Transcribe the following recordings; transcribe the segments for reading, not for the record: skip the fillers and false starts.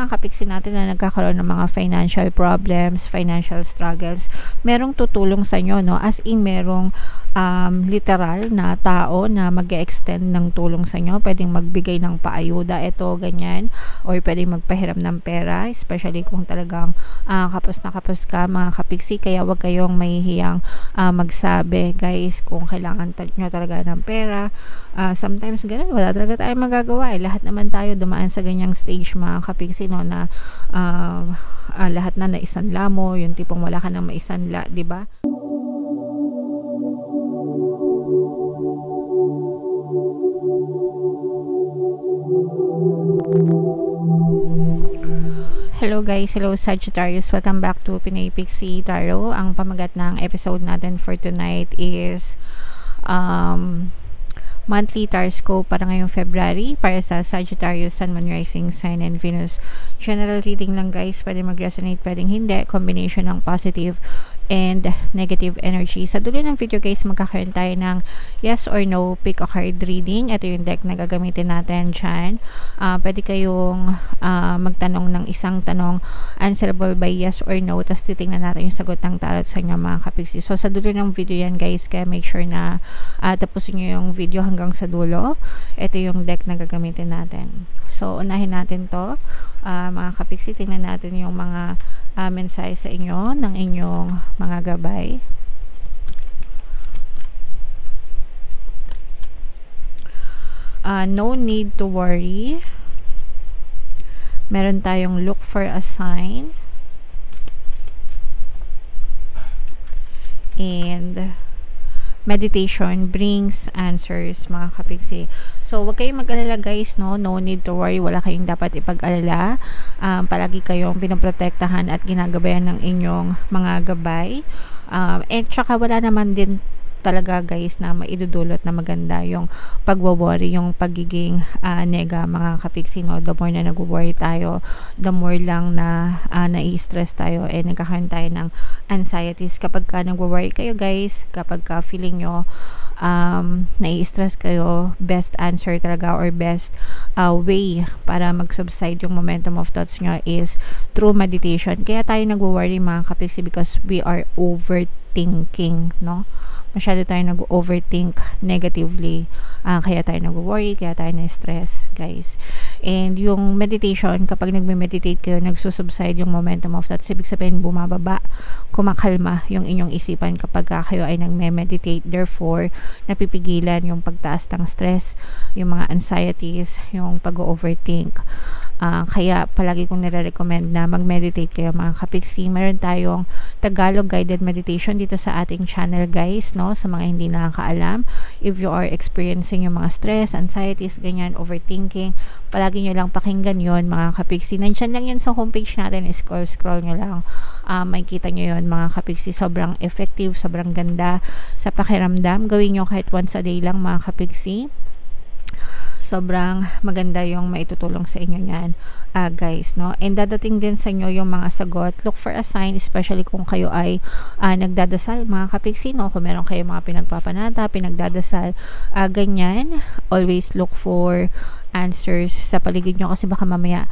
mga kapiksi natin na nagkakaroon ng mga financial problems, financial struggles, merong tutulong sa inyo, no? As in, merong literal na tao na mag-extend ng tulong sa inyo, pwedeng magbigay ng paayuda, ito, ganyan, or pwedeng magpahiram ng pera, especially kung talagang kapos na kapos ka, mga kapiksi, kaya wag kayong mahihiyang magsabi, guys, kung kailangan nyo talaga ng pera. Sometimes ganun, wala talaga tayong magagawa, lahat naman tayo dumaan sa ganyang stage, mga kapiksi, no, na lahat na naisanla mo, yung tipong wala ka nang maisanla, di ba? Hello guys, hello Sagittarius, welcome back to Pinoy Pixie Tarot. Ang pamagat ng episode natin for tonight is monthly horoscope para ngayong February para sa Sagittarius, Sun, Moon, Rising Sign, and Venus. General reading lang guys, pwede mag-resonate, pwedeng hindi, combination ng positive and negative energy. Sa dulo ng video guys, magkakaroon tayo ng yes or no pick a card reading. Ito yung deck na gagamitin natin dyan. Pwede kayong magtanong ng isang tanong, answerable by yes or no, tapos titingnan natin yung sagot ng tarot sa inyo, mga kapiksi. So sa dulo ng video yan guys, kaya make sure na tapusin nyo yung video hanggang sa dulo. Ito yung deck na gagamitin natin. So unahin natin to, mga kapiksi. Tingnan natin yung mga mensahe sa inyo ng inyong mga gabay. No need to worry. Meron tayong look for a sign. And meditation brings answers, mga kapiksi. So, wag kayong mag-alala guys, no? No need to worry. Wala kayong dapat ipag-alala. Palagi kayong pinoprotektahan at ginagabayan ng inyong mga gabay. And tsaka wala naman din talaga guys na maidudulot na maganda yung pagwo-worry, yung pagiging nega, mga kapiksi, no? The more na nag-worry tayo, the more lang na nai-stress tayo, nagkakaroon tayo ng anxieties. Kapag ka nag-worry kayo guys, kapag ka feeling nyo nai-stress kayo, best answer talaga or best way para mag-subside yung momentum of thoughts nyo is through meditation. Kaya tayo nag-worry, mga kapiksi, because we are overthinking, no? Masyado tayo nag-overthink negatively, kaya tayo nag-worry, kaya tayo na-stress guys. And yung meditation, kapag nagme-meditate kayo, nagsusubside yung momentum of thoughts, ibig sabihin bumababa, kumakalma yung inyong isipan kapag kayo ay nagme-meditate. Therefore, napipigilan yung pagtaas ng stress, yung mga anxieties, yung pag-overthink. Kaya palagi kong nire-recommend na mag-meditate kayo, mga kapiksi. Meron tayong Tagalog guided meditation dito sa ating channel guys, no? Sa mga hindi nakakaalam, if you are experiencing yung mga stress, anxieties, ganyan, overthinking, palagi nyo lang pakinggan yon, mga kapiksi. Nandiyan lang yun sa homepage natin, scroll nyo lang, makikita nyo yun, mga kapiksi. Sobrang effective, sobrang ganda sa pakiramdam. Gawin nyo kahit once a day lang, mga kapiksi. Sobrang maganda yung maitutulong sa inyo niyan, guys, no? And dadating din sa inyo yung mga sagot. Look for a sign, especially kung kayo ay nagdadasal, mga kapiksi, no? Kung meron kayo mga pinagpapanata, pinagdadasal, ganyan, always look for answers sa paligid nyo, kasi baka mamaya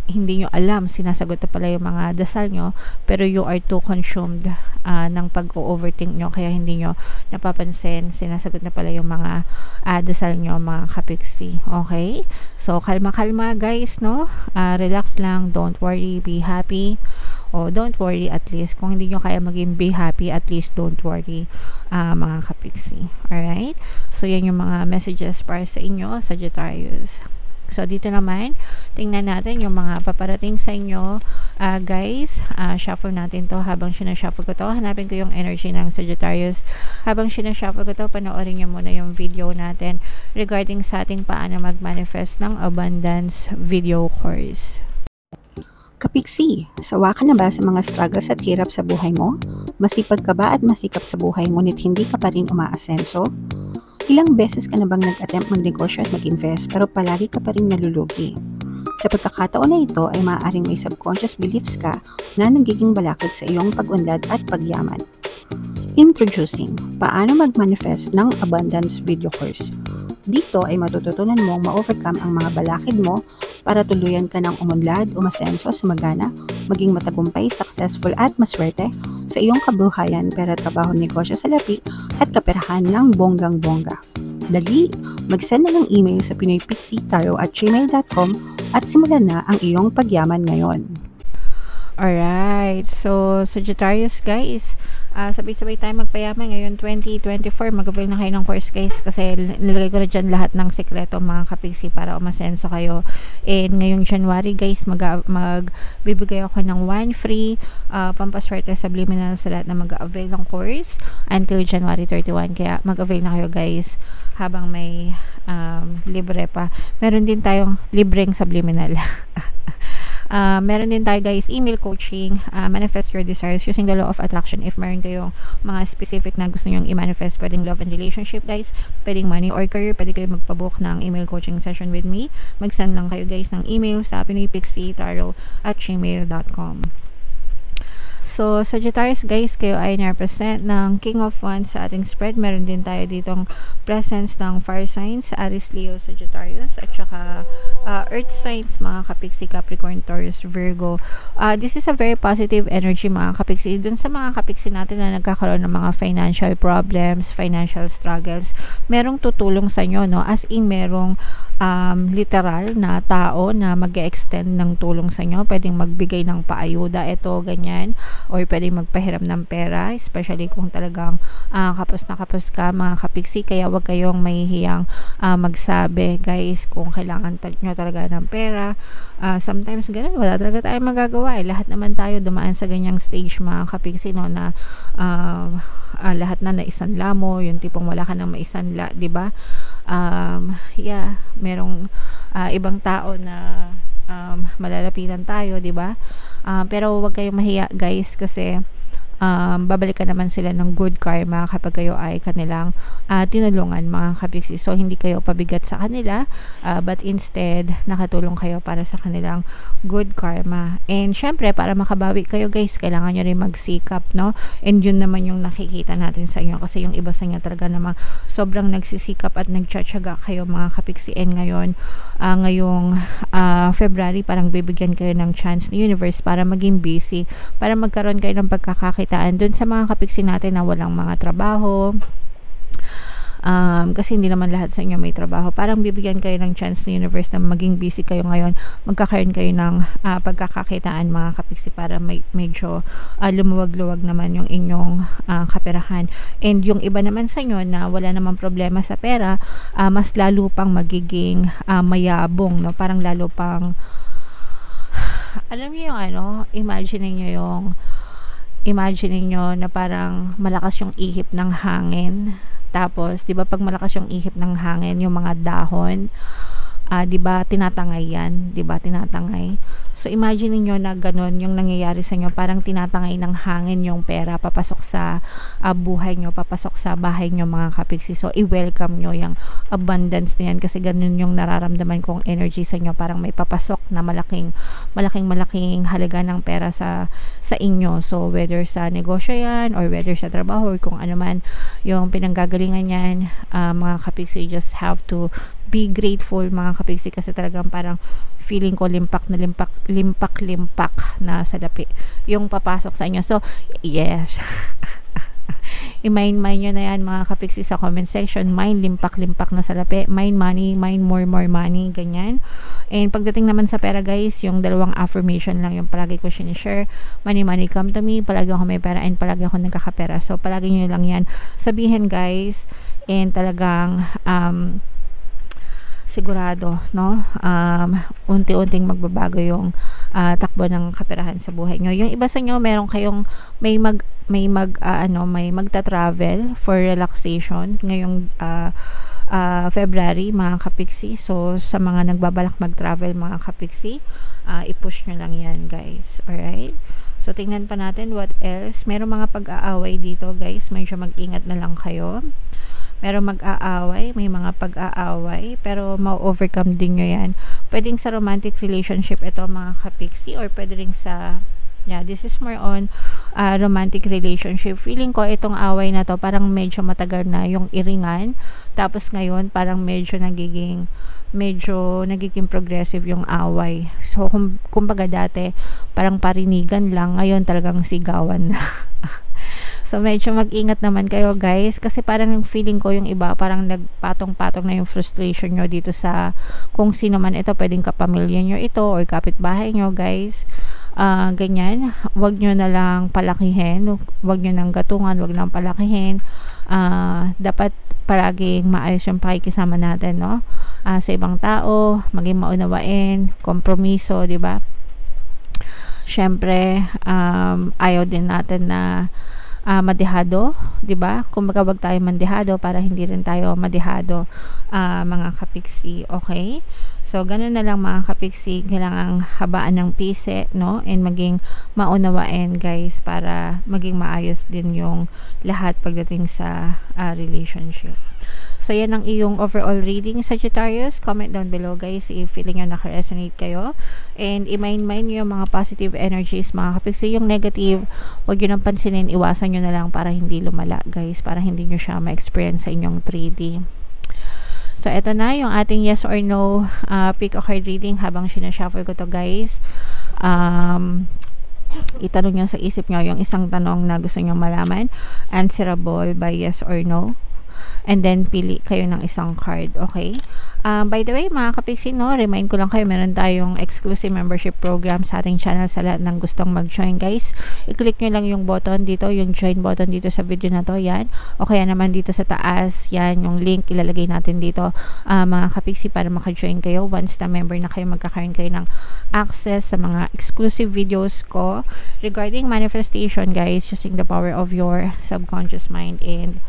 hindi nyo alam, sinasagot na pala yung mga dasal nyo, pero you are too consumed ng pag-overthink nyo, kaya hindi nyo napapansin, sinasagot na pala yung mga dasal nyo, mga kapiksi. Okay? So, kalma-kalma guys, no? Relax lang, don't worry, be happy. O, don't worry at least. Kung hindi nyo kaya maging be happy, at least don't worry, mga kapiksi. Alright? So, yan yung mga messages para sa inyo, Sagittarius. So, dito naman, tingnan natin yung mga paparating sa inyo, guys. Shuffle natin to. Habang sinashuffle ko to, hanapin ko yung energy ng Sagittarius. Habang sinashuffle ko to, panoorin nyo muna yung video natin regarding sa ating paano mag-manifest ng abundance video course. Kapiksi, sawa ka na ba sa mga struggles at hirap sa buhay mo? Masipag ka ba at masikap sa buhay ngunit hindi ka pa rin umaasenso? Ilang beses ka na bang nag-attempt magnegosyo at mag-invest pero palagi ka pa rin nalulugi? Sa pagkakataon na ito ay maaaring may subconscious beliefs ka na nagiging balakid sa iyong pag-unlad at pagyaman. Introducing, paano mag-manifest ng abundance video course. Dito ay matututunan mong ma-overcome ang mga balakid mo para tuluyan ka ng umunlad, umasenso, sumagana, maging matagumpay, successful at maswerte sa iyong kabuhayan, pera, trabaho, negosyo, salapi at kaperahan ng bonggang-bongga. Dali, mag-send na ng email sa pinoypixie@gmail.com at simulan na ang iyong pagyaman ngayon. Alright, so Sagittarius guys, sabay-sabay tayo magpayaman ngayon 2024. Mag-avail na kayo ng course guys, kasi nilagay ko na dyan lahat ng sekreto mga kapiksi para umasenso kayo. And ngayong January guys, magbibigay ako ng 1 free pampaswerte subliminal sa lahat na mag-avail ng course until January 31. Kaya mag-avail na kayo guys habang may libre pa. Meron din tayong libreng subliminal. Meron din tayo guys email coaching, manifest your desires using the law of attraction. If meron kayong mga specific na gusto nyong i-manifest, pwedeng love and relationship guys, pwedeng money or career, pwede kayo magpabook ng email coaching session with me. Mag-send lang kayo guys ng email sa pinoypixie@gmail.com. So, Sagittarius guys, kayo ay na-represent ng King of Wands sa ating spread. Meron din tayo ditong presence ng fire signs, Aries, Leo, Sagittarius, at saka earth signs, mga kapiksi, Capricorn, Taurus, Virgo. This is a very positive energy mga kapiksi. Dun sa mga kapiksi natin na nagkakaroon ng mga financial problems, financial struggles, merong tutulong sa inyo, no? As in, merong literal na tao na mag-extend ng tulong sa inyo. Pwedeng magbigay ng paayuda, ito, ganyan, or pwedeng magpahiram ng pera, especially kung talagang kapos na kapos ka mga kapiksi. Kaya wag kayong mahihiyang magsabi guys kung kailangan nyo talaga ng pera. Sometimes ganun, wala talaga tayong magagawa lahat naman tayo dumaan sa ganyang stage mga kapiksi, no, na lahat na naisanla mo, yung tipong wala ka nang maisanla, diba? Yeah, merong ibang tao na malalapitan tayo, diba? Pero wag kayong mahiya guys, kasi babalikan naman sila ng good karma kapag kayo ay kanilang tinulungan mga kapiksi. So hindi kayo pabigat sa kanila, but instead nakatulong kayo para sa kanilang good karma. And syempre para makabawi kayo guys, kailangan nyo rin magsikap, no? And yun naman yung nakikita natin sa inyo, kasi yung iba sa inyo talaga naman sobrang nagsisikap at nagtsatsaga kayo mga kapiksi. And ngayong February, parang bibigyan kayo ng chance ni universe para maging busy, para magkaroon kayo ng pagkakakitaan dun sa mga kapiksi natin na walang mga trabaho. Kasi hindi naman lahat sa inyo may trabaho. Parang bibigyan kayo ng chance ni universe na maging busy kayo ngayon. Magkakaroon kayo ng pagkakakitaan mga kapiksi, para medyo lumuwag-luwag naman yung inyong kaperahan. And yung iba naman sa inyo na wala namang problema sa pera, mas lalo pang magiging mayabong, no? Parang lalo pang, alam niyo yung imagine niyo na parang malakas yung ihip ng hangin. Tapos, 'di ba pag malakas yung ihip ng hangin, yung mga dahon, 'di ba tinatangay 'yan, 'di ba tinatangay. So imagine niyo na ganun yung nangyayari sa inyo, parang tinatangay ng hangin yung pera papasok sa buhay nyo, papasok sa bahay nyo mga kapiksi. So i-welcome nyo yung abundance na yan, kasi ganun yung nararamdaman kong energy sa inyo. Parang may papasok na malaking halaga ng pera sa inyo. So whether sa negosyo yan, or whether sa trabaho, or kung ano man yung pinanggagalingan yan, mga kapiksi, just have to be grateful mga kapiksi, kasi talagang parang feeling ko limpak na salapi yung papasok sa inyo. So yes, i-mind nyo na yan mga kapiksi sa comment section. Mind limpak na salapi, mind money, mind more money, ganyan. And pagdating naman sa pera guys, yung dalawang affirmation lang yung palagi ko sinishare. Money come to me, palagi ako may pera, and palagi ako nagkakapera. So palagi nyo lang yan sabihin guys, and talagang sigurado, no? Unti-unting magbabago yung takbo ng kaperahan sa buhay nyo. Yung iba sa inyo, meron kayong may magta-travel for relaxation ngayong February mga kapiksi. So sa mga nagbabalak mag-travel mga kapiksi, i-push nyo lang yan guys. Alright? So tingnan pa natin what else. Meron mga pag-aaway dito guys, medyo mag-ingat na lang kayo. Merong mag-aaway, may mga pag-aaway, pero ma-overcome din nyo yan. Pwedeng sa romantic relationship ito mga kapiksi, or pwede rin sa Yeah, this is more on romantic relationship. Feeling ko itong away na to parang medyo matagal na yung iringan. Tapos ngayon parang medyo nagiging progressive yung away. So kumbaga dati parang parinigan lang, ngayon talagang sigawan na. So medyo mag-ingat naman kayo guys, kasi parang yung feeling ko yung iba parang nagpatong-patong na yung frustration nyo dito sa kung sino man ito, pwedeng kapamilya nyo ito or kapitbahay nyo guys. Ganyan, wag nyo na lang palakihin, wag nyo nang gatungan, wag lang palakihin. Dapat palaging maayos yung pakikisama natin, no? Sa ibang tao, maging maunawain, kompromiso, di ba? Syempre, ayaw din natin na madehado, 'di ba? Kumbaga wag tayo mandehado para hindi rin tayo madehado, mga kapiksi, okay? So ganun na lang mga kapiksi, kailangang habaan ng pise, no? And maging maunawain guys para maging maayos din yung lahat pagdating sa relationship. So, yan ang iyong overall reading, Sagittarius. Comment down below, guys, if feeling nyo naka-resonate kayo. And, i-mind nyo yung mga positive energies, mga kapiksi. Yung negative, wag yun ang pansinin, iwasan nyo na lang para hindi lumala, guys. Para hindi nyo siya ma-experience sa inyong 3D. So, eto na yung ating yes or no pick a card reading habang sinashuffle ko to, guys. Itanong nyo sa isip nyo yung isang tanong na gusto nyo malaman. Answerable by yes or no. And then, pili kayo ng isang card, okay? By the way, mga kapiksi, no, remind ko lang kayo, meron tayong exclusive membership program sa ating channel sa lahat ng gustong mag-join, guys. I-click nyo lang yung button dito, yung join button dito sa video na to, yan. O kaya naman dito sa taas, yan, yung link, ilalagay natin dito, mga kapiksi, para maka-join kayo. Once na member na kayo, magkakaroon kayo ng access sa mga exclusive videos ko regarding manifestation, guys, using the power of your subconscious mind and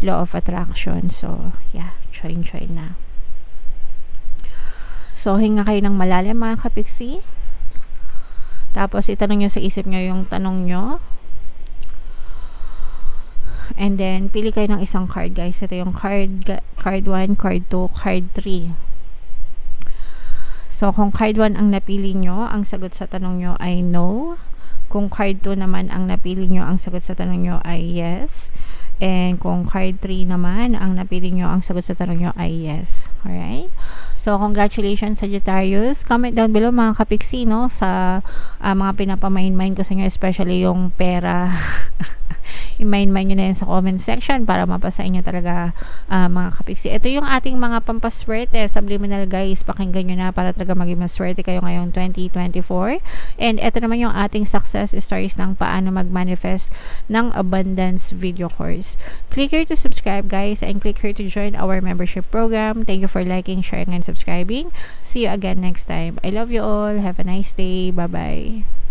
law of attraction. So, yeah, join na. So, hinga kayo ng malalim, mga kapiksi. Tapos, itanong nyo sa isip nyo yung tanong nyo. And then, pili kayo ng isang card, guys. Ito yung card 1, card 2, card 3. So, kung card 1 ang napili nyo, ang sagot sa tanong nyo ay no. Kung card 2 naman ang napili nyo, ang sagot sa tanong nyo ay yes. And kung card 3 naman, ang napili nyo, ang sagot sa tanong nyo ay yes. Alright? So, congratulations, Sagittarius. Comment down below, mga kapiksi, no, sa mga pinapamain-main ko sa inyo, especially yung pera. I-main-main nyo na yun sa comment section para mapasa inyo talaga, mga kapiksi. Ito yung ating mga pampaswerte, subliminal, guys. Pakinggan nyo na para talaga maging maswerte kayo ngayong 2024. And ito naman yung ating success stories ng paano mag-manifest ng abundance video course. Click here to subscribe, guys, and click here to join our membership program. Thank you for liking, sharing, and subscribing. See you again next time. I love you all. Have a nice day. Bye-bye.